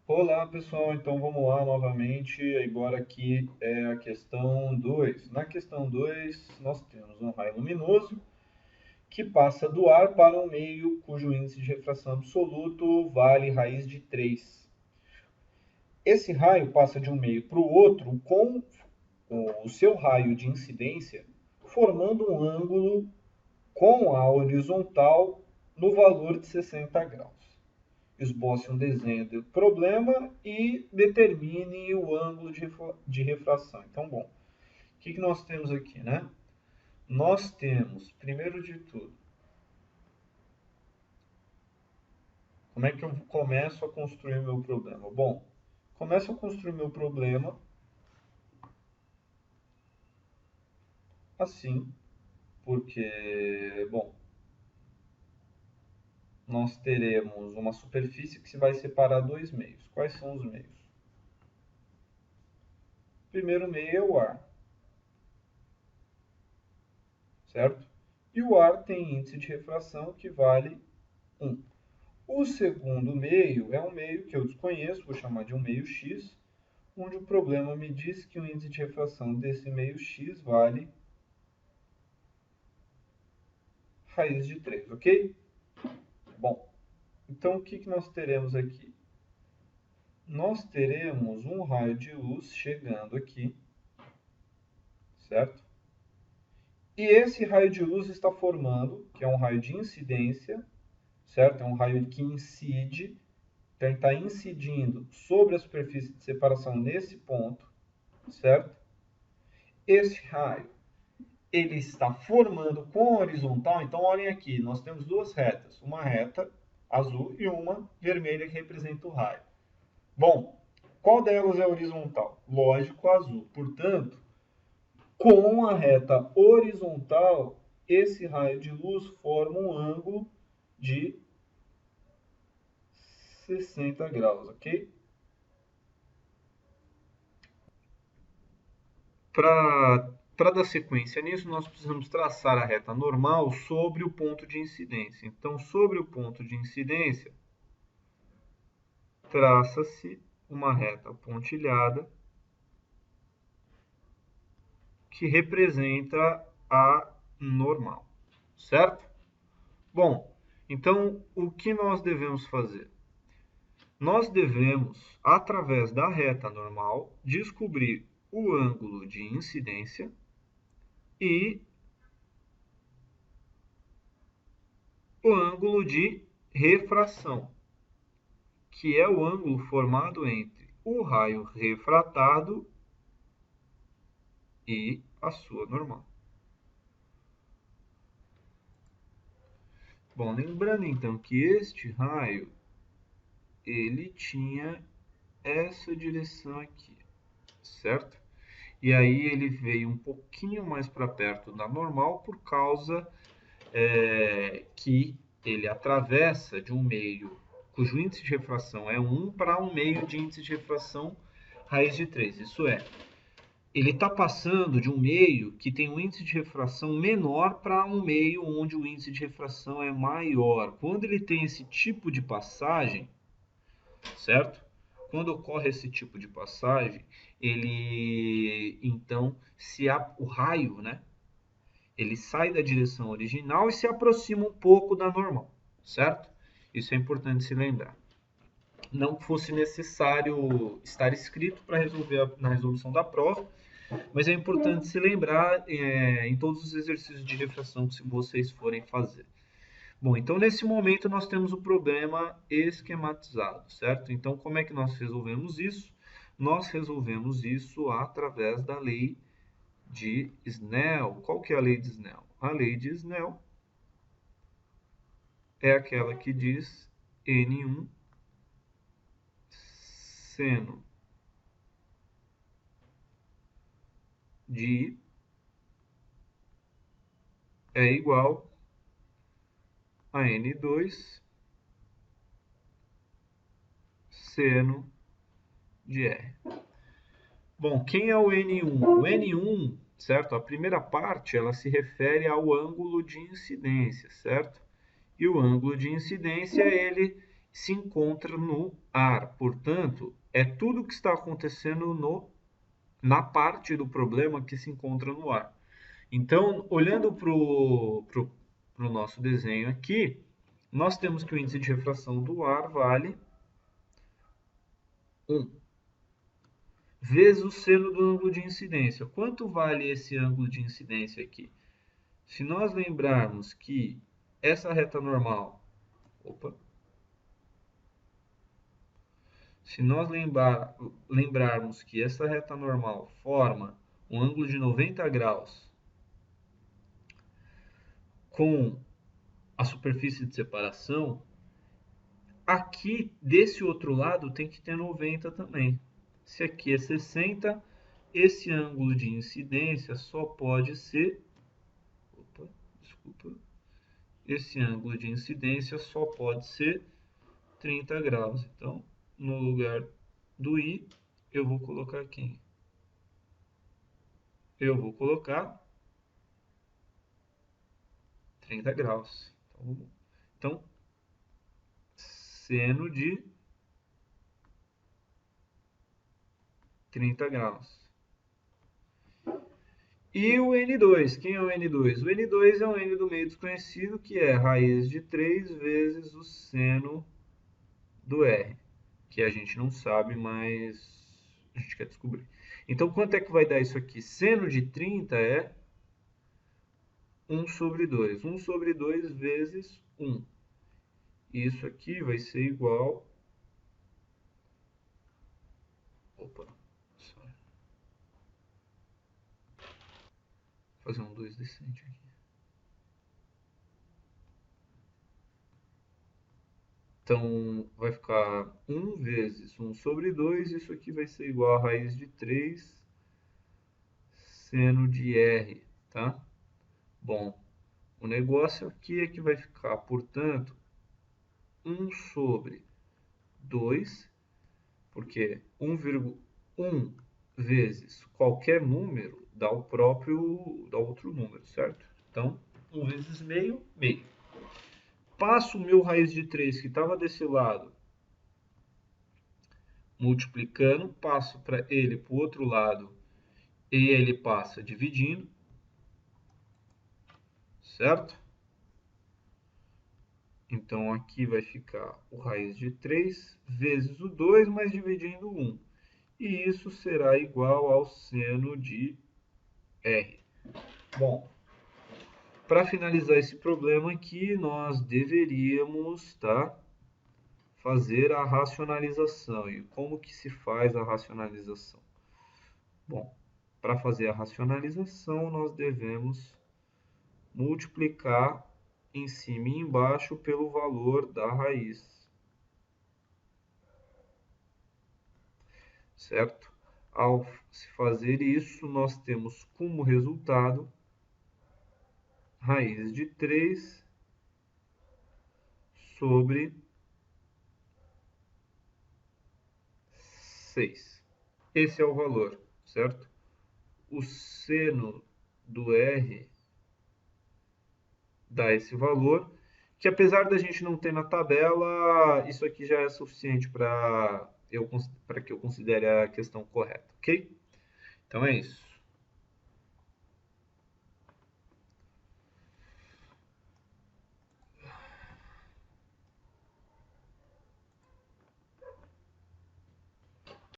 Olá pessoal, então vamos lá novamente. Agora aqui é a questão 2. Na questão 2, nós temos um raio luminoso que passa do ar para um meio cujo índice de refração absoluto vale raiz de 3. Esse raio passa de um meio para o outro com o seu raio de incidência formando um ângulo com a horizontal no valor de 60 graus. Esboce um desenho do problema e determine o ângulo de refração. Então, bom, o que nós temos aqui, né? Nós temos, primeiro de tudo, como é que eu começo a construir o meu problema? Bom, começo a construir meu problema assim, porque, bom, nós teremos uma superfície que se vai separar dois meios. Quais são os meios? O primeiro meio é o ar, certo? E o ar tem índice de refração que vale 1. O segundo meio é um meio que eu desconheço, vou chamar de um meio x, onde o problema me diz que o índice de refração desse meio x vale raiz de 3, ok? Bom, então o que nós teremos aqui? Nós teremos um raio de luz chegando aqui, certo? E esse raio de luz está formando, que é um raio de incidência, certo? É um raio que incide, então ele está incidindo sobre a superfície de separação nesse ponto, certo? Esse raio ele está formando com a horizontal, então olhem aqui, nós temos duas retas, uma reta azul e uma vermelha que representa o raio. Bom, qual delas é horizontal? Lógico, a azul. Portanto, com a reta horizontal, esse raio de luz forma um ângulo de 60 graus, ok? Para dar sequência nisso, nós precisamos traçar a reta normal sobre o ponto de incidência. Então, sobre o ponto de incidência, traça-se uma reta pontilhada que representa a normal, certo? Bom, então o que nós devemos fazer? Nós devemos, através da reta normal, descobrir o ângulo de incidência e o ângulo de refração, que é o ângulo formado entre o raio refratado e a sua normal. Bom, lembrando então que este raio ele tinha essa direção aqui, certo? E aí ele veio um pouquinho mais para perto da normal por causa que ele atravessa de um meio cujo índice de refração é 1 para um meio de índice de refração raiz de 3. Isso é, ele está passando de um meio que tem um índice de refração menor para um meio onde o índice de refração é maior. Quando ele tem esse tipo de passagem, certo? Quando ocorre esse tipo de passagem, ele então o raio, né? Ele sai da direção original e se aproxima um pouco da normal, certo? Isso é importante se lembrar. Não que fosse necessário estar escrito para resolver na resolução da prova, mas é importante se lembrar em todos os exercícios de refração que vocês forem fazer. Bom, então nesse momento nós temos o problema esquematizado, certo? Então como é que nós resolvemos isso? Nós resolvemos isso através da lei de Snell. Qual que é a lei de Snell? A lei de Snell é aquela que diz N1 seno de I é igual a N2 seno de R. Bom, quem é o N1? O N1, certo? A primeira parte, ela se refere ao ângulo de incidência, certo? E o ângulo de incidência, ele se encontra no ar. Portanto, é tudo que está acontecendo na parte do problema que se encontra no ar. Então, olhando para o nosso desenho aqui, nós temos que o índice de refração do ar vale 1 vezes o seno do ângulo de incidência. Quanto vale esse ângulo de incidência aqui? Se nós lembrarmos que essa reta normal... Se nós lembrarmos que essa reta normal forma um ângulo de 90 graus com a superfície de separação, aqui desse outro lado tem que ter 90 também. Se aqui é 60, esse ângulo de incidência só pode ser... Esse ângulo de incidência só pode ser 30 graus. Então, no lugar do I, eu vou colocar aqui. Eu vou colocar 30 graus. Então, seno de 30 graus. E o N2, quem é o N2? O N2 é um N do meio desconhecido, que é raiz de 3 vezes o seno do R, que a gente não sabe, mas a gente quer descobrir. Então, quanto é que vai dar isso aqui? Seno de 30 é 1 sobre 2. 1 sobre 2 vezes 1. Isso aqui vai ser igual... Fazer um 2 decente aqui. Então, vai ficar 1 vezes 1 sobre 2. Isso aqui vai ser igual a raiz de 3 seno de R, tá? Bom, o negócio aqui é que vai ficar, portanto, 1 sobre 2, porque 1,1 vezes qualquer número dá o outro número, certo? Então, 1 vezes meio, meio. Passo o meu raiz de 3, que estava desse lado, multiplicando, passo para ele para o outro lado, e ele passa dividindo, certo? Então, aqui vai ficar o raiz de 3 vezes o 2, mas dividindo 1. E isso será igual ao seno de R. Bom, para finalizar esse problema aqui, nós deveríamos fazer a racionalização. E como que se faz a racionalização? Bom, para fazer a racionalização, nós devemos multiplicar em cima e embaixo pelo valor da raiz. Certo? Ao se fazer isso, nós temos como resultado raiz de 3 sobre 6. Esse é o valor, certo? O seno do R dá esse valor, que apesar da gente não ter na tabela, isso aqui já é suficiente para que eu considere a questão correta, ok? Então é isso.